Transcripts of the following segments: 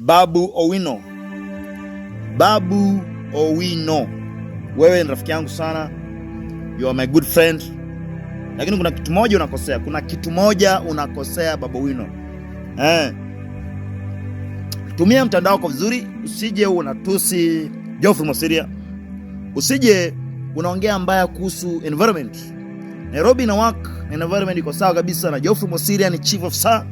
Babu Owino. Babu Owino, wewe ni rafiki yangu sana, you are my good friend, lakini kuna kitu moja unakosea. Babu Owino. Tumia mtandao kwa vizuri, usije unatusi Geoffrey Mosiria, usije unaongea mbaya kuhusu environment. Nairobi na work environment iko sawa kabisa, na Geoffrey Mosiria ni chief officer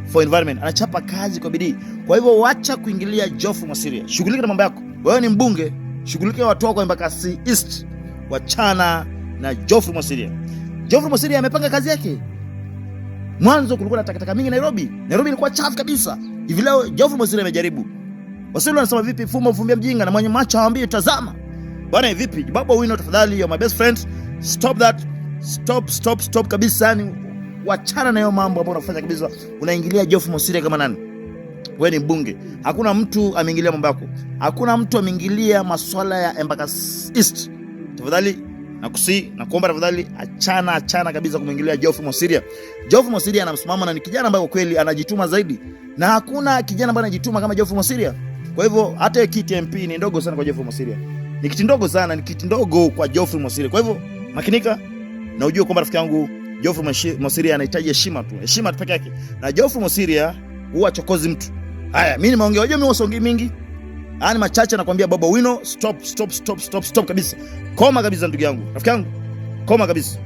for environment, anachapa kazi kwa bidii. Kwa hivyo wacha kuingilia Geoffrey Mosiria, shughulika na mambo yako. Wewe ni mbunge, shughulika watu wako Embakasi East, wachana na Geoffrey Mosiria. Geoffrey Mosiria amepanga kazi yake. Mwanzo kulikuwa na takataka mingi Nairobi ilikuwa chafu kabisa. Hivi leo Geoffrey Mosiria amejaribu. Waswahili wanasema vipi, fumba mfumbia mjinga na mwenye macho haambii tazama. Bwana vipi? Babu Owino, tafadhali, you're my best friend. Stop that. Stop kabisa. Yani wachana na hiyo mambo ambayo unafanya kabisa. Unaingilia Geoffrey Mosiria kama nani? Wewe ni mbunge. Hakuna mtu ameingilia mambo yako. Hakuna mtu ameingilia masuala ya Embakasi East. Tafadhali nakuomba tafadhali achana kabisa kumwingilia Geoffrey Mosiria. Geoffrey Mosiria anamsimama na ni kijana ambaye kweli anajituma zaidi. Na hakuna kijana ambaye anajituma kama Geoffrey Mosiria. Kwa hivyo hata kiti MP ni ndogo sana kwa Geoffrey Mosiria. Ni kiti ndogo sana, ni kiti ndogo kwa Geoffrey Mosiria. Kwa hivyo makinika na ujue kwamba rafiki yangu Geoffrey Mosiria anahitaji heshima tu peke yake. Na Geoffrey Mosiria huwa chokozi mtu. Haya, mimi nimeongea, unajua mimi wasongi mingi. Ani machache nakwambia Babu Owino, stop kabisa. Koma kabisa ndugu yangu. Rafiki yangu, koma kabisa.